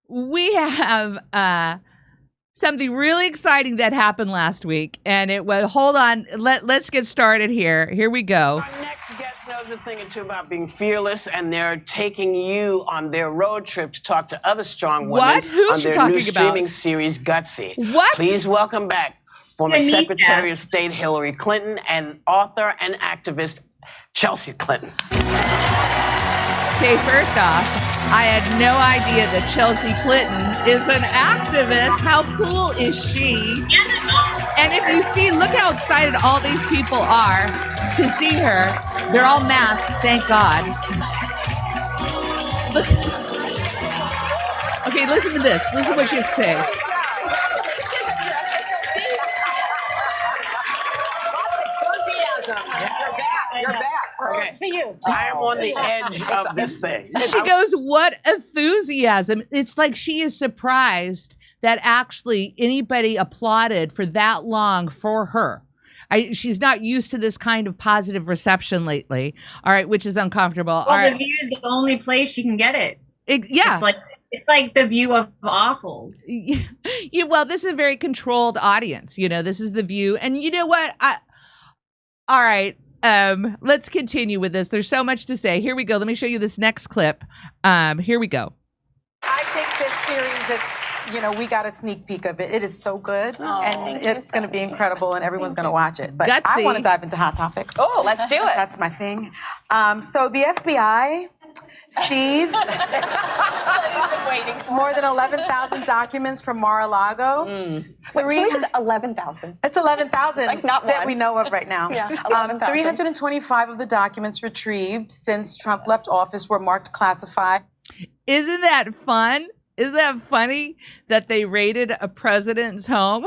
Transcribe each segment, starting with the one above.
we have something really exciting that happened last week, and it was, hold on, let's get started here. Here we go. Our next guest knows a thing or two about being fearless, and they're taking you on their road trip to talk to other strong women What? Who's on she their talking new streaming about? series, Gutsy. What? Please welcome back former Secretary of State Hillary Clinton and author and activist Chelsea Clinton. Okay, first off, I had no idea that Chelsea Clinton is an activist. How cool is she? And if you see, look how excited all these people are to see her. They're all masked, thank God. Look. Okay, listen to this. Listen to what she has to say. You're back. Okay. It's for you. I am on the edge of this thing. She goes, what enthusiasm. It's like she is surprised that actually anybody applauded for that long for her. She's not used to this kind of positive reception lately. All right, which is uncomfortable. Well, all right. The View is the only place she can get it. Yeah. It's like the View of awfuls. Well, this is a very controlled audience. You know, this is the View. And you know what? All right. Let's continue with this. There's so much to say. Here we go. Let me show you this next clip. Here we go. I think this series is, we got a sneak peek of it. It is so good, and it's going to be incredible, and everyone's going to watch it. But Gutsy. I want to dive into hot topics. Oh, let's do it. That's my thing. So the FBI seized more than 11,000 documents from Mar-a-Lago. Wait, is 11,000? It's 11,000 Like not that one. we know of right now. Yeah, 11,000. 325 of the documents retrieved since Trump left office were marked classified. Isn't that fun? Isn't that funny that they raided a president's home?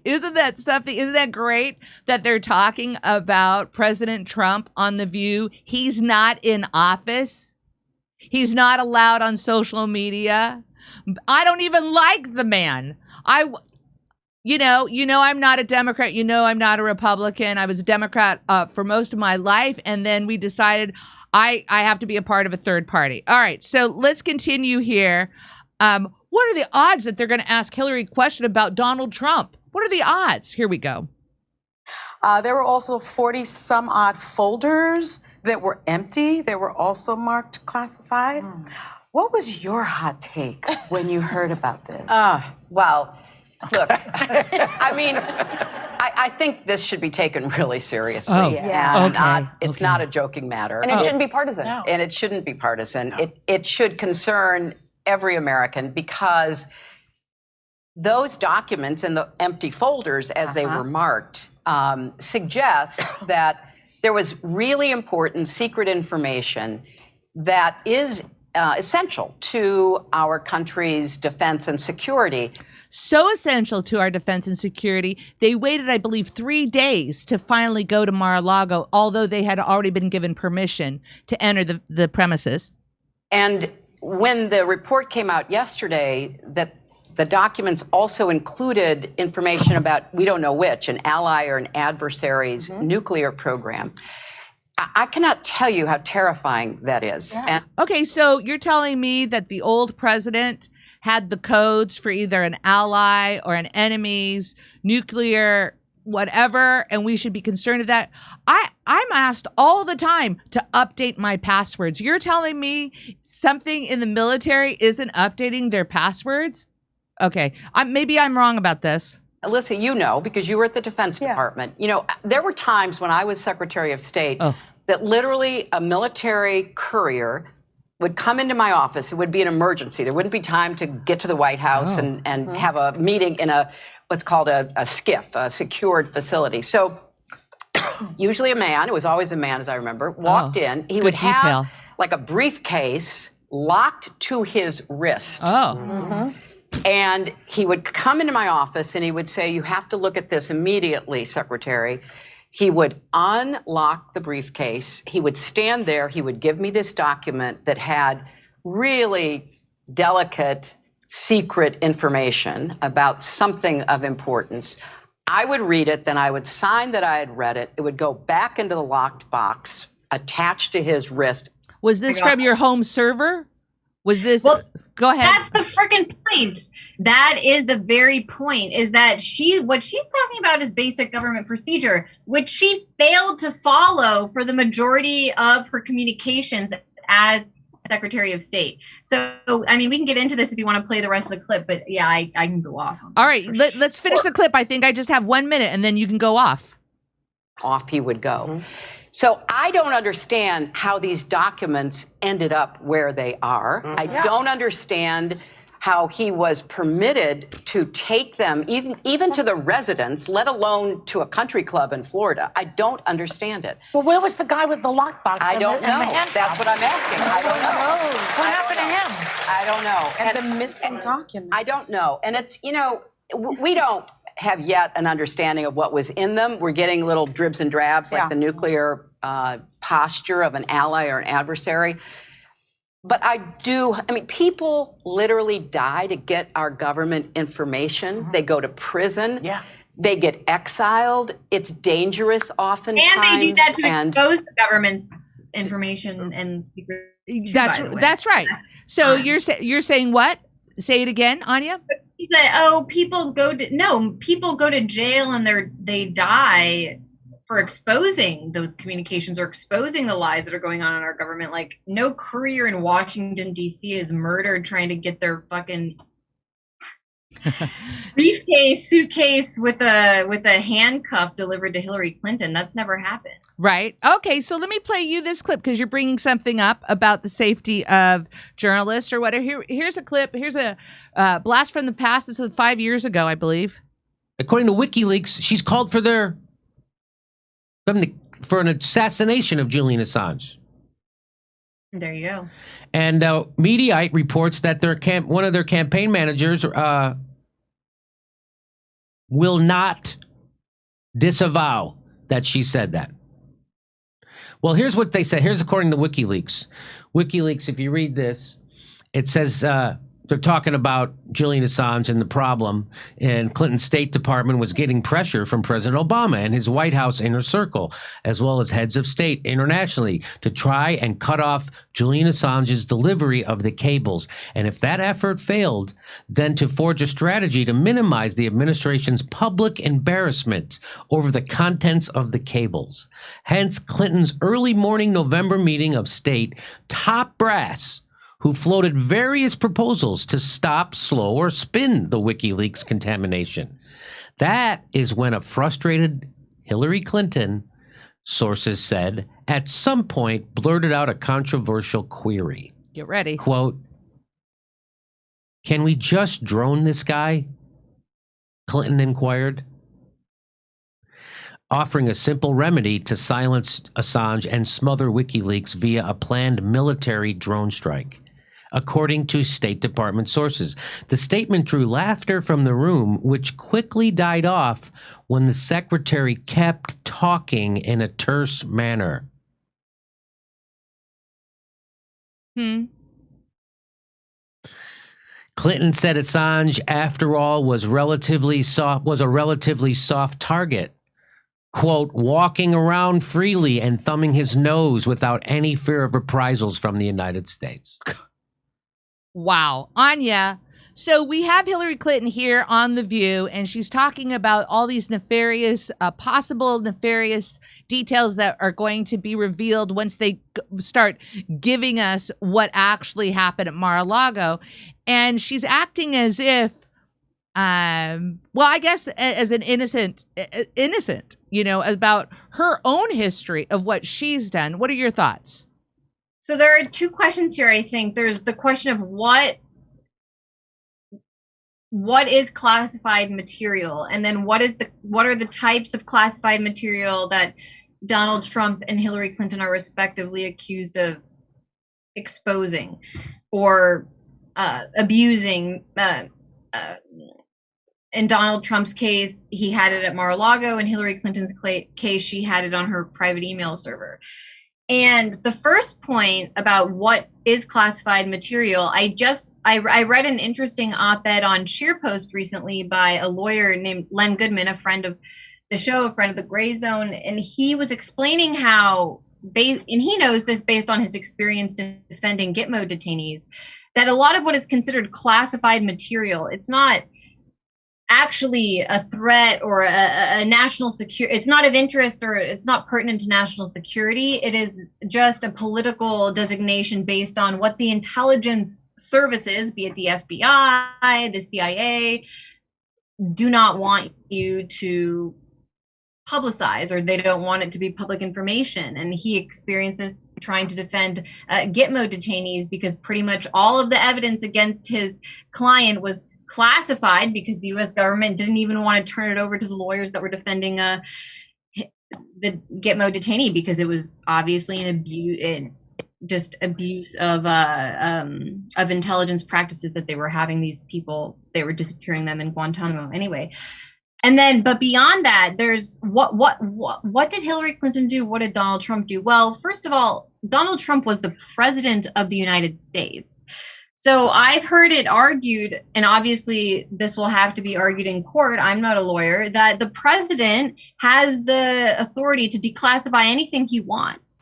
Isn't that something? Isn't that great that they're talking about President Trump on The View? He's not in office. He's not allowed on social media. I don't even like the man. You know, I'm not a Democrat. You know, I'm not a Republican. I was a Democrat for most of my life. And then we decided I have to be a part of a third party. All right. So let's continue here. What are the odds that they're going to ask Hillary a question about Donald Trump? What are the odds? Here we go. There were also 40 some odd folders that were empty. They were also marked classified. What was your hot take when you heard about this? Well, look, I mean, I think this should be taken really seriously. Oh, and okay. It's not a joking matter. And it shouldn't be partisan. No. And it shouldn't be partisan. It should concern every American, because those documents and the empty folders, as they were marked, suggest that there was really important secret information that is essential to our country's defense and security. So essential to our defense and security. They waited, I believe, 3 days to finally go to Mar-a-Lago, although they had already been given permission to enter the premises. And when the report came out yesterday that the documents also included information about, we don't know which, an ally or an adversary's nuclear program, I cannot tell you how terrifying that is. Yeah. And Okay, so you're telling me that the old president had the codes for either an ally or an enemy's nuclear whatever, and we should be concerned of that. I'm asked all the time to update my passwords. You're telling me something in the military isn't updating their passwords? Okay, maybe I'm wrong about this. Alyssa, you know, because you were at the Defense Department, you know, there were times when I was Secretary of State that literally a military courier would come into my office. It would be an emergency. There wouldn't be time to get to the White House and have a meeting in what's called a SCIF, a secured facility. So usually a man, it was always a man as I remember, walked in. He would have like a briefcase locked to his wrist. And he would come into my office and he would say, "You have to look at this immediately, Secretary." He would unlock the briefcase. He would stand there. He would give me this document that had really delicate, secret information about something of importance. I would read it, then I would sign that I had read it. It would go back into the locked box attached to his wrist. Was this from your home server? Was this? Well, go ahead. That's the freaking point. That is the very point. Is that what she's talking about is basic government procedure, which she failed to follow for the majority of her communications as Secretary of State. So, I mean, we can get into this if you want to play the rest of the clip, but yeah, I can go off. All right, let's finish the clip. I think I just have 1 minute, and then you can go off. Off he would go. So I don't understand how these documents ended up where they are. I don't understand how he was permitted to take them even to the residence, let alone to a country club in Florida. I don't understand it. Well, where was the guy with the lockbox? I don't know. That's what I'm asking. I don't know. What happened to him? I don't know. And the missing documents. I don't know. And it's, we don't have yet an understanding of what was in them. We're getting little dribs and drabs, like the nuclear posture of an ally or an adversary. But people literally die to get our government information. They go to prison. Yeah. They get exiled. It's dangerous oftentimes. And they do that to expose the government's information and secret. That's right. So you're saying what? Say it again, Anya. People go to jail and they die for exposing those communications or exposing the lies that are going on in our government. Like, no courier in Washington, D.C. is murdered trying to get their fucking suitcase with a handcuff delivered to Hillary Clinton. That's never happened. Right. Okay, so let me play you this clip because you're bringing something up about the safety of journalists or whatever. Here's a clip. Here's a blast from the past. This was 5 years ago, I believe. According to WikiLeaks, she's called for an assassination of Julian Assange. There you go. And Mediaite reports that one of their campaign managers will not disavow that she said that. Well, here's what they said. Here's according to WikiLeaks. WikiLeaks, if you read this, it says they're talking about Julian Assange and the problem, and Clinton's State Department was getting pressure from President Obama and his White House inner circle, as well as heads of state internationally, to try and cut off Julian Assange's delivery of the cables. And if that effort failed, then to forge a strategy to minimize the administration's public embarrassment over the contents of the cables. Hence, Clinton's early morning November meeting of state top brass, who floated various proposals to stop, slow, or spin the WikiLeaks contamination. That is when a frustrated Hillary Clinton, sources said, at some point blurted out a controversial query. Get ready. Quote, "Can we just drone this guy?" Clinton inquired, offering a simple remedy to silence Assange and smother WikiLeaks via a planned military drone strike. According to State Department sources, the statement drew laughter from the room, which quickly died off when the secretary kept talking in a terse manner. Clinton said Assange, after all, was a relatively soft target. Quote, walking around freely and thumbing his nose without any fear of reprisals from the United States. Wow. Anya, so we have Hillary Clinton here on The View, and she's talking about all these possible nefarious details that are going to be revealed once they start giving us what actually happened at Mar-a-Lago. And she's acting as if, I guess as an innocent, about her own history of what she's done. What are your thoughts? So there are two questions here, I think. There's the question of what is classified material, and then what are the types of classified material that Donald Trump and Hillary Clinton are respectively accused of exposing or abusing. In Donald Trump's case, he had it at Mar-a-Lago. In Hillary Clinton's case, she had it on her private email server. And the first point about what is classified material, I read an interesting op-ed on SheerPost recently by a lawyer named Len Goodman, a friend of the show, a friend of the Gray Zone, and he was explaining how, and he knows this based on his experience defending Gitmo detainees, that a lot of what is considered classified material, it's not actually a threat or a national security. It's not of interest or it's not pertinent to national security. It is just a political designation based on what the intelligence services, be it the FBI, the CIA, do not want you to publicize, or they don't want it to be public information. And he experiences trying to defend Gitmo detainees because pretty much all of the evidence against his client was classified because the U.S. government didn't even want to turn it over to the lawyers that were defending the Gitmo detainee, because it was obviously an abuse of intelligence practices that they were having these people. They were disappearing them in Guantanamo anyway. And then, but beyond that, there's what did Hillary Clinton do? What did Donald Trump do? Well, first of all, Donald Trump was the president of the United States. So I've heard it argued, and obviously this will have to be argued in court, I'm not a lawyer, that the president has the authority to declassify anything he wants,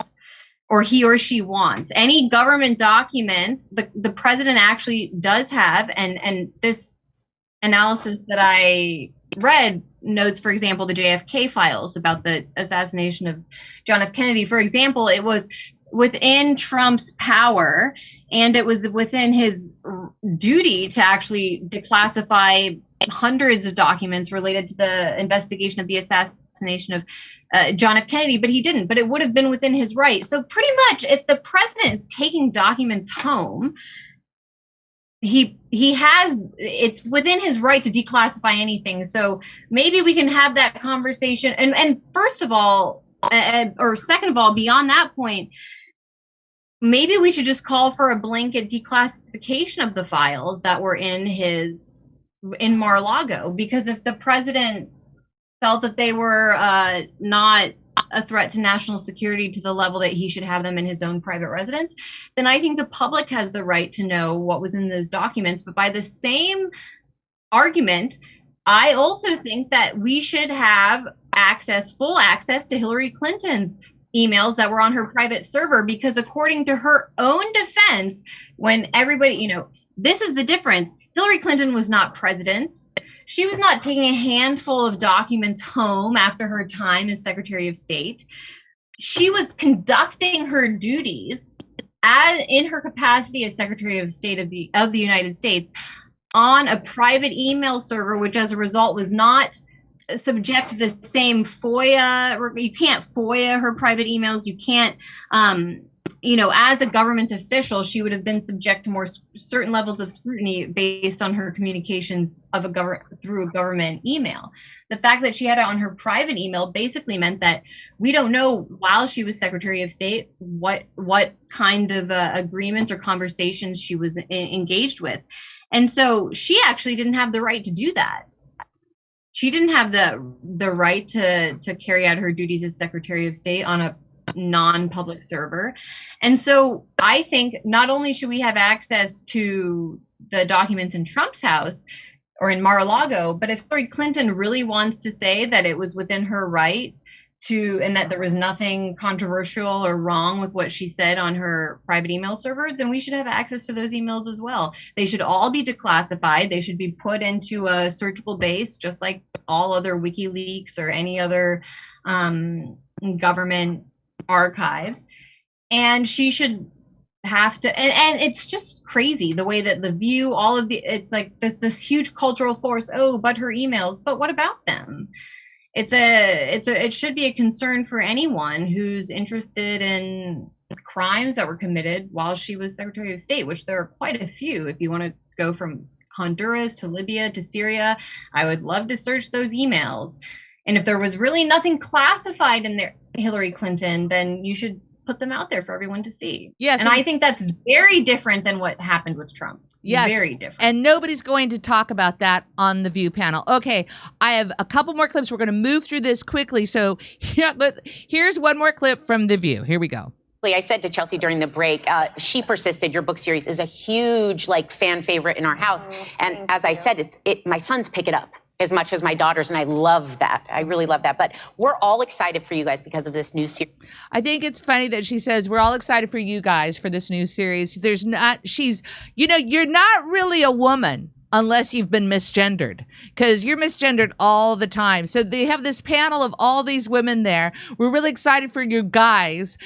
or he or she wants. Any government document, the president actually does have, and this analysis that I read notes, for example, the JFK files about the assassination of John F. Kennedy. For example, it was within Trump's power, and it was within his duty to actually declassify hundreds of documents related to the investigation of the assassination of John F. Kennedy, but he didn't. But it would have been within his right. So pretty much, if the president is taking documents home, he has, it's within his right to declassify anything. So maybe we can have that conversation. And first of all, or second of all, beyond that point, maybe we should just call for a blanket declassification of the files that were in Mar-a-Lago, because if the president felt that they were not a threat to national security to the level that he should have them in his own private residence, then I think the public has the right to know what was in those documents. But by the same argument, I also think that we should have full access to Hillary Clinton's emails that were on her private server, because according to her own defense, when everybody, this is the difference. Hillary Clinton was not president. She was not taking a handful of documents home after her time as Secretary of State. She was conducting her duties in her capacity as Secretary of State of the United States on a private email server, which as a result was not subject to the same FOIA. You can't FOIA her private emails. You can't, as a government official, she would have been subject to more certain levels of scrutiny based on her communications through a government email. The fact that she had it on her private email basically meant that we don't know, while she was Secretary of State, what kind of agreements or conversations she was engaged with. And so she actually didn't have the right to do that. She didn't have the right to carry out her duties as Secretary of State on a non-public server. And so I think not only should we have access to the documents in Trump's house or in Mar-a-Lago, but if Hillary Clinton really wants to say that it was within her right and that there was nothing controversial or wrong with what she said on her private email server, then we should have access to those emails as well. They should all be declassified. They should be put into a searchable base, just like all other WikiLeaks or any other government archives. And she should have to, and it's just crazy the way that The View, it's like there's this huge cultural force. Oh, but her emails, but what about them? It should be a concern for anyone who's interested in crimes that were committed while she was Secretary of State, which there are quite a few. If you want to go from Honduras to Libya to Syria, I would love to search those emails. And if there was really nothing classified in there, Hillary Clinton, then you should put them out there for everyone to see. Yes. And I think that's very different than what happened with Trump. Yes. Very different. And nobody's going to talk about that on the View panel. Okay, I have a couple more clips. We're going to move through this quickly. So here's one more clip from The View. Here we go. I said to Chelsea during the break, She Persisted, your book series, is a huge fan favorite in our house. And as I said, my sons pick it up. as much as my daughters, and I love that. I really love that. But we're all excited for you guys because of this new series. I think it's funny that she says we're all excited for you guys for this new series. You're not really a woman unless you've been misgendered, because you're misgendered all the time. So they have this panel of all these women there. We're really excited for you guys.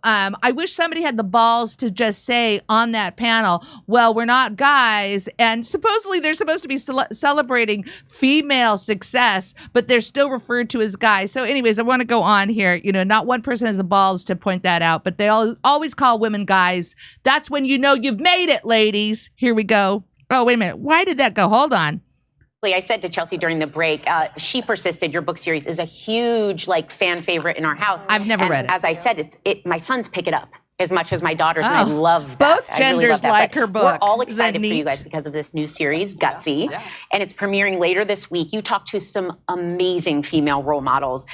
I wish somebody had the balls to just say on that panel, well, we're not guys. And supposedly they're supposed to be celebrating female success, but they're still referred to as guys. So anyways, I want to go on here. Not one person has the balls to point that out, but they always call women guys. That's when you know you've made it, ladies. Here we go. Oh, wait a minute. Why did that go? Hold on. I said to Chelsea during the break, she persisted. Your book series is a huge fan favorite in our house. I've never read it. As I said, my sons pick it up as much as my daughters, and I love that. Both genders like her book. We're all excited for you guys because of this new series, Gutsy, and it's premiering later this week. You talked to some amazing female role models: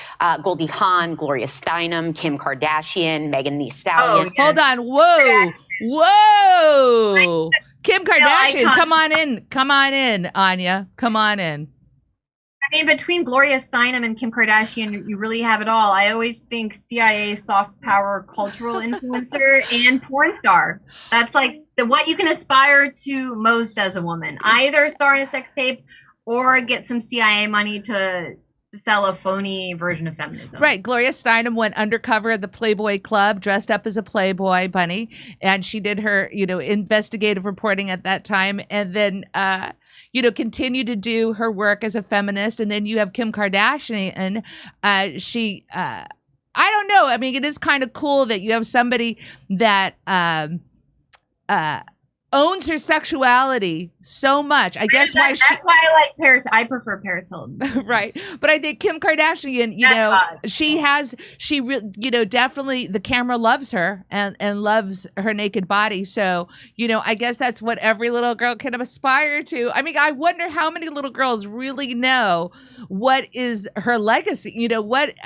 Goldie Hawn, Gloria Steinem, Kim Kardashian, Megan Thee Stallion. Hold on. Whoa. Kim Kardashian, come on in, Anya. Come on in. I mean, between Gloria Steinem and Kim Kardashian, you really have it all. I always think CIA soft power cultural influencer and porn star. That's what you can aspire to most as a woman. Either star in a sex tape or get some CIA money to sell a phony version of feminism. Right. Gloria Steinem went undercover at the Playboy Club, dressed up as a Playboy bunny, and she did her, investigative reporting at that time, and then, continued to do her work as a feminist. And then you have Kim Kardashian, and I don't know. I mean, it is kind of cool that you have somebody that owns her sexuality so much. I guess that's why I like Paris. I prefer Paris Hilton. Right. But I think Kim Kardashian, definitely the camera loves her and loves her naked body. So, I guess that's what every little girl can aspire to. I mean, I wonder how many little girls really know what is her legacy. What is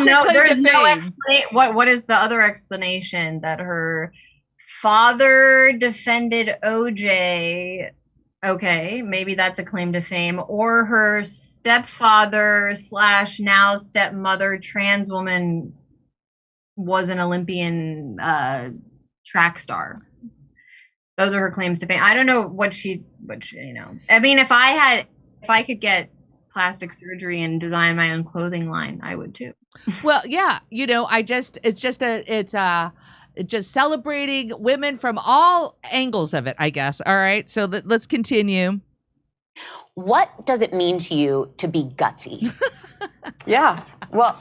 her claim to fame? What is the other explanation that her father defended OJ? Okay, maybe that's a claim to fame. Or her stepfather / now stepmother, trans woman, was an Olympian track star. Those are her claims to fame. I don't know what she. I mean, if I could get plastic surgery and design my own clothing line, I would too. Well, yeah, it's just celebrating women from all angles of it, I guess. All right, so let's continue. What does it mean to you to be gutsy? Yeah. Well,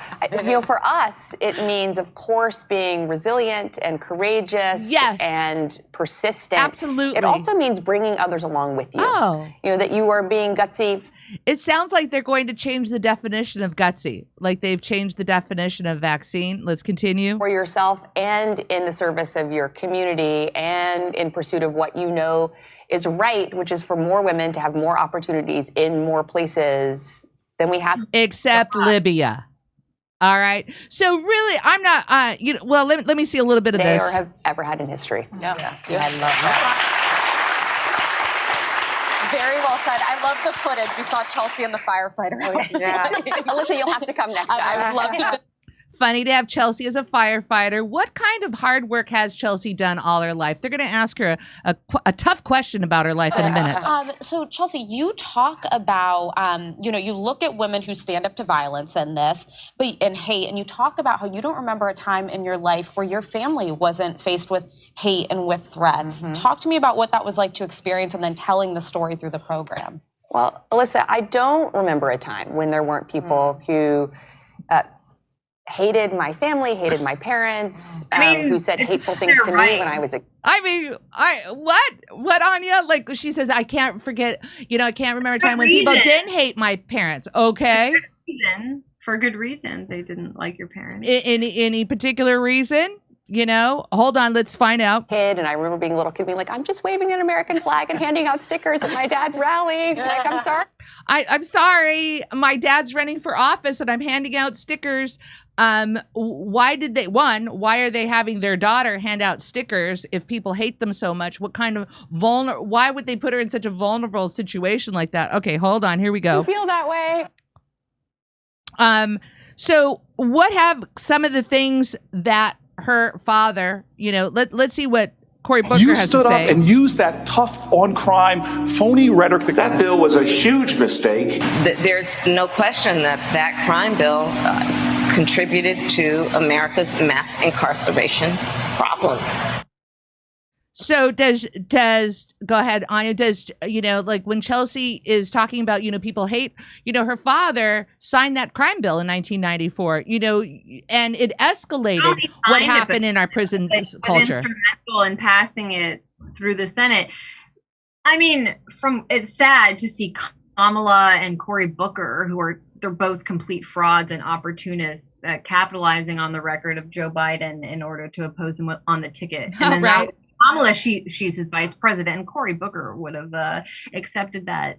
for us, it means, of course, being resilient and courageous and persistent. Absolutely. It also means bringing others along with you. Oh. That you are being gutsy. It sounds like they're going to change the definition of gutsy, like they've changed the definition of vaccine. Let's continue. For yourself and in the service of your community and in pursuit of what you know is right, which is for more women to have more opportunities in more places than we have. Except Libya. All right. So really, I'm not, let me see a little bit of this. Or have ever had in history. Yeah. I love that. Very well said. I love the footage. You saw Chelsea and the firefighter. Yeah. Alyssa, you'll have to come next time. I would love to. Funny to have Chelsea as a firefighter. What kind of hard work has Chelsea done all her life? They're going to ask her a tough question about her life in a minute. So, Chelsea, you talk about, you look at women who stand up to violence and hate, and you talk about how you don't remember a time in your life where your family wasn't faced with hate and with threats. Mm-hmm. Talk to me about what that was like to experience and then telling the story through the program. Well, Alyssa, I don't remember a time when there weren't people who hated my family, hated my parents, who said hateful things to me when I was a... What, Anya? Like, she says, I can't forget, I can't remember a time when people didn't hate my parents. Okay. For good reason. They didn't like your parents. Any particular reason? You know, hold on, let's find out. Kid, and I remember being a little kid being like, I'm just waving an American flag and handing out stickers at my dad's rally. Like, I'm sorry. I'm sorry, my dad's running for office and I'm handing out stickers. Why are they having their daughter hand out stickers if people hate them so much? What kind of why would they put her in such a vulnerable situation like that? Okay, hold on, here we go. You feel that way? So what have some of the things that her father, you know, let's see what Cory Booker has to say. You stood up and used that tough on crime, phony rhetoric. That bill was a huge mistake. There's no question that that crime bill contributed to America's mass incarceration problem. So does go ahead, Anya, does, you know, like when Chelsea is talking about, you know, people hate, you know, her father signed that crime bill in 1994, you know, and it escalated what happened in our prison culture. Instrumental in passing it through the Senate. I mean, it's sad to see Kamala and Cory Booker, they're both complete frauds and opportunists, capitalizing on the record of Joe Biden in order to oppose him on the ticket. And then right. Kamala, she's his vice president, and Cory Booker would have accepted that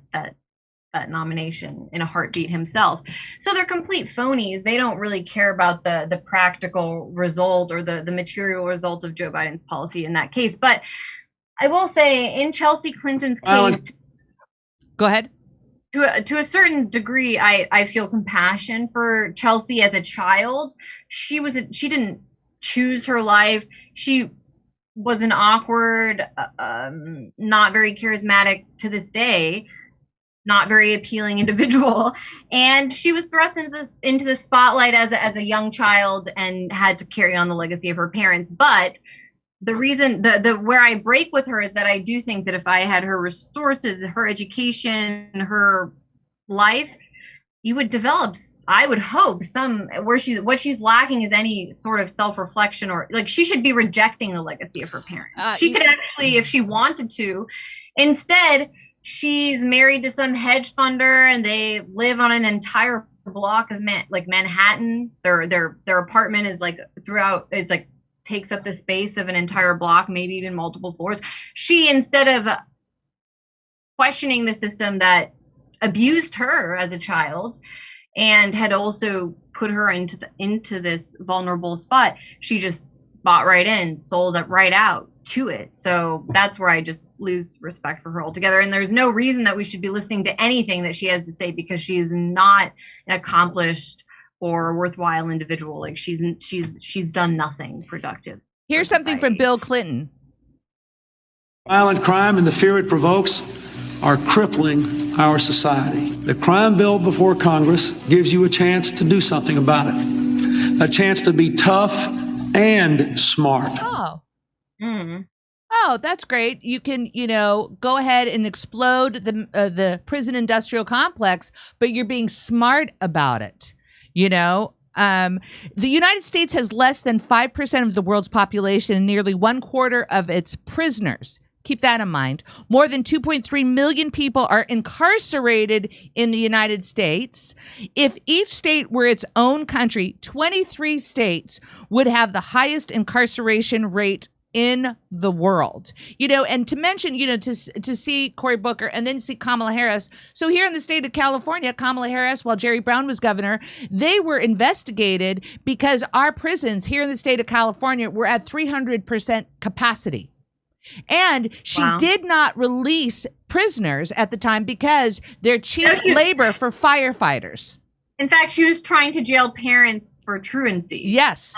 nomination in a heartbeat himself. So they're complete phonies. They don't really care about the practical result or the material result of Joe Biden's policy in that case. But I will say, in Chelsea Clinton's case, go ahead. To a certain degree, I feel compassion for Chelsea as a child. She didn't choose her life. She was an awkward, not very charismatic to this day, not very appealing individual, and she was thrust into the spotlight as a young child and had to carry on the legacy of her parents. But the reason, the where I break with her is that I do think that if I had her resources, her education, her life, you would develop, I would hope, what she's lacking is any sort of self-reflection, or like she should be rejecting the legacy of her parents. She could actually, if she wanted to. Instead, she's married to some hedge funder and they live on an entire block of Manhattan. Their apartment is like takes up the space of an entire block, maybe even multiple floors. She, instead of questioning the system that abused her as a child and had also put her into this vulnerable spot, she just bought right in, sold it right out to it. So that's where I just lose respect for her altogether. And there's no reason that we should be listening to anything that she has to say, because she is not an accomplished or worthwhile individual. Like she's done nothing productive. Here's something from Bill Clinton. Violent crime and the fear it provokes are crippling our society. The crime bill before Congress gives you a chance to do something about it, a chance to be tough and smart. Oh. Oh, that's great. You can, go ahead and explode the prison industrial complex, but you're being smart about it. The United States has less than 5% of the world's population and nearly 1/4 of its prisoners. Keep that in mind. More than 2.3 million people are incarcerated in the United States. If each state were its own country, 23 states would have the highest incarceration rate in the world. And to mention, to see Cory Booker and then see Kamala Harris. So here in the state of California, Kamala Harris, while Jerry Brown was governor, they were investigated because our prisons here in the state of California were at 300% capacity. And she did not release prisoners at the time because they're cheap labor for firefighters. In fact, she was trying to jail parents for truancy. Yes.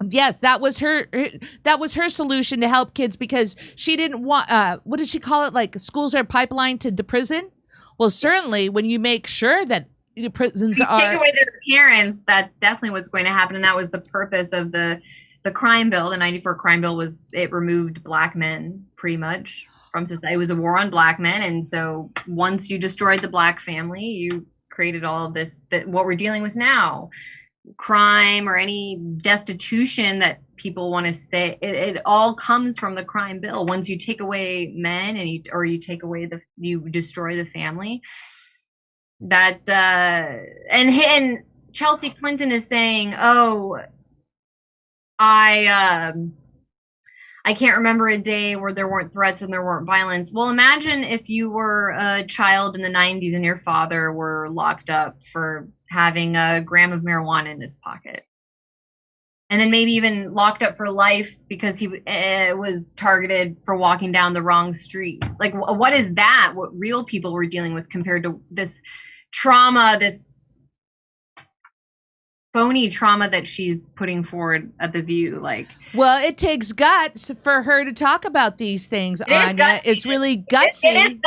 Yes, that was her solution to help kids, because she didn't want, what did she call it? Like schools are pipeline to the prison? Well, certainly when you make sure that the prisons take away their parents, that's definitely what's going to happen. And that was the purpose of the crime bill. The 94 crime bill it removed black men pretty much from society. It was a war on black men. And so once you destroyed the black family, you created all of this, what we're dealing with now. Crime or any destitution that people want to say, it all comes from the crime bill. Once you take away men and you destroy the family, that and Chelsea Clinton is saying, I can't remember a day where there weren't threats and there weren't violence. Well, imagine if you were a child in the 90s and your father were locked up for having a gram of marijuana in his pocket. And then maybe even locked up for life because he was targeted for walking down the wrong street. Like, what is that? What real people were dealing with compared to this trauma, this phony trauma that she's putting forward at The View? Like, well, it takes guts for her to talk about these things, Anya. It's really gutsy. It is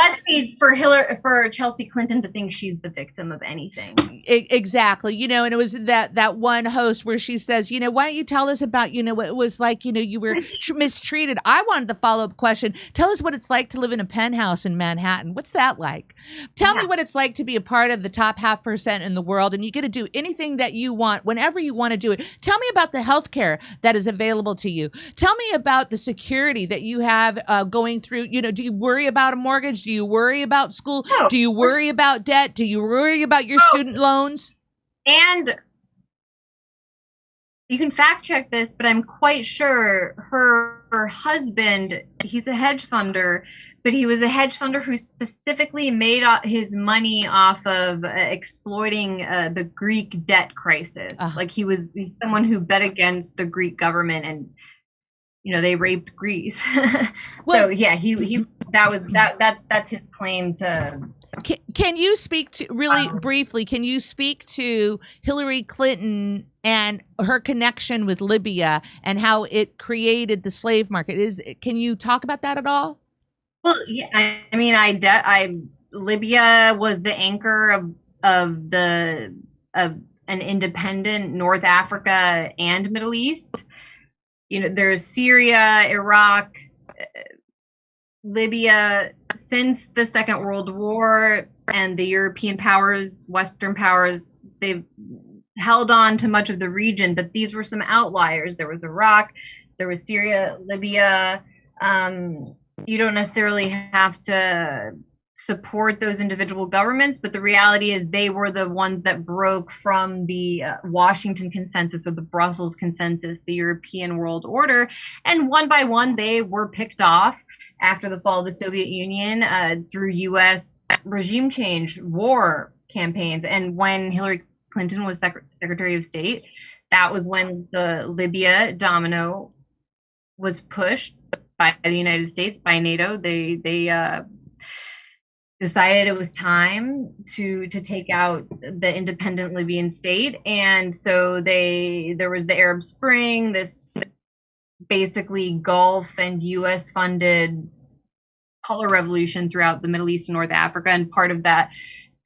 gutsy for Chelsea Clinton to think she's the victim of anything. Exactly. You know, and it was that one host where she says, you know, why don't you tell us about, you know, what it was like, you know, you were mistreated. I wanted the follow-up question. Tell us what it's like to live in a penthouse in Manhattan. What's that like? Tell me what it's like to be a part of the top 0.5% in the world, and you get to do anything that you want whenever you want to do it. Tell me about the health care that is available to you. Tell me about the security that you have going through. You know, do you worry about a mortgage? Do you worry about school? No. Do you worry about debt? Do you worry about your student loans? And you can fact check this, but I'm quite sure her husband, he's a hedge funder, but he was a hedge funder who specifically made his money off of exploiting the Greek debt crisis. Like he's someone who bet against the Greek government, and you know, they raped Greece. So yeah, that's his claim to. Can you speak to, really briefly, can you speak to Hillary Clinton and her connection with Libya and how it created the slave market? Can you talk about that at all? Well, yeah, I mean, Libya was the anchor of an independent North Africa and Middle East. You know, there's Syria, Iraq, Libya. Since the Second World War and the European powers, Western powers, they've held on to much of the region, but these were some outliers. There was Iraq, there was Syria, Libya. You don't necessarily have to support those individual governments, but the reality is they were the ones that broke from the Washington consensus or the Brussels consensus, the European world order. And one by one, they were picked off after the fall of the Soviet Union through U.S. regime change, war campaigns. And when Hillary Clinton was Secretary of State, that was when the Libya domino was pushed by the United States, by NATO. They decided it was time to take out the independent Libyan state. And so there was the Arab Spring, this basically Gulf and US funded color revolution throughout the Middle East and North Africa. And part of that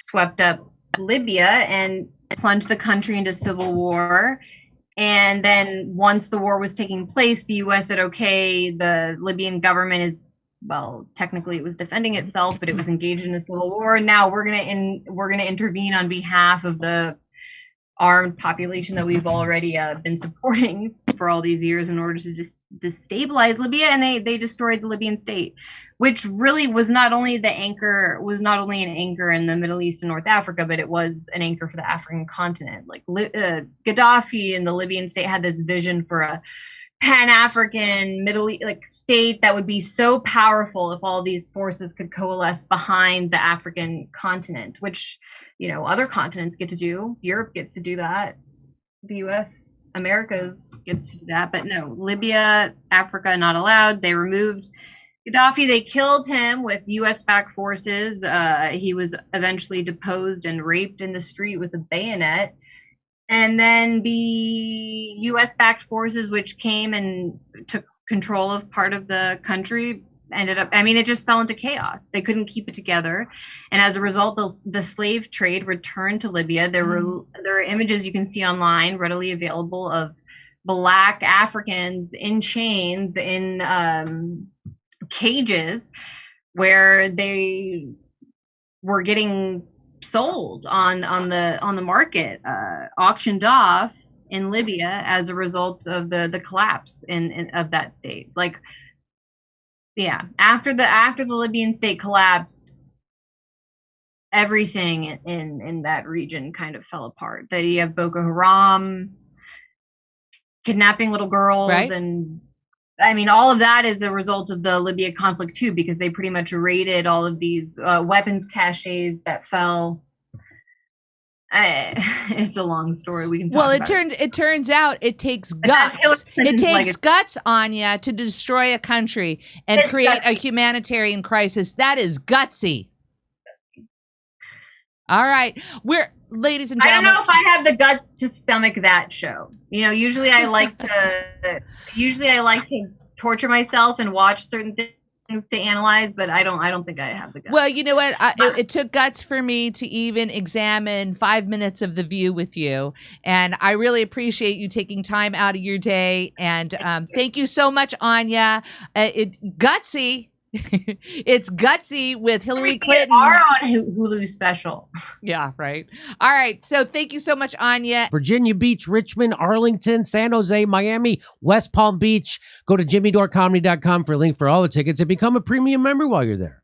swept up Libya and plunged the country into civil war. And then once the war was taking place, the US said, okay, the Libyan government is, well, technically it was defending itself, but it was engaged in a civil war. Now we're gonna intervene on behalf of the armed population that we've already been supporting for all these years in order to destabilize Libya, and they destroyed the Libyan state, which really was not only an anchor in the Middle East and North Africa, but it was an anchor for the African continent. Like Gaddafi and the Libyan state had this vision for a Pan-African Middle East state that would be so powerful if all these forces could coalesce behind the African continent, which, you know, other continents get to do. Europe gets to do that. The US, Americas gets to do that. But no, Libya, Africa, not allowed. They removed Gaddafi. They killed him with US-backed forces. He was eventually deposed and raped in the street with a bayonet. And then the US-backed forces, which came and took control of part of the country, it just fell into chaos. They couldn't keep it together. And as a result, the slave trade returned to Libya. There are images you can see online readily available of Black Africans in chains in cages where they were getting sold on the market, auctioned off in Libya as a result of the collapse of that state. Like, yeah, after the Libyan state collapsed, everything in that region kind of fell apart. That you have Boko Haram kidnapping little girls. Right. And I mean, all of that is a result of the Libya conflict too, because they pretty much raided all of these weapons caches that fell. It's a long story. We can talk about it turns out it takes guts. It takes guts, Anya, to destroy a country and create a humanitarian crisis. That is gutsy. All right, ladies and gentlemen. I don't know if I have the guts to stomach that show. You know, usually I like to torture myself and watch certain things to analyze, but I don't think I have the guts. Well, you know what? It took guts for me to even examine 5 minutes of The View with you, and I really appreciate you taking time out of your day. And thank you so much, Anya. Gutsy. It's gutsy with Hillary Clinton. Are on Hulu special. Yeah, right. All right. So thank you so much, Anya. Virginia Beach, Richmond, Arlington, San Jose, Miami, West Palm Beach. Go to jimmydorecomedy.com for a link for all the tickets and become a premium member while you're there.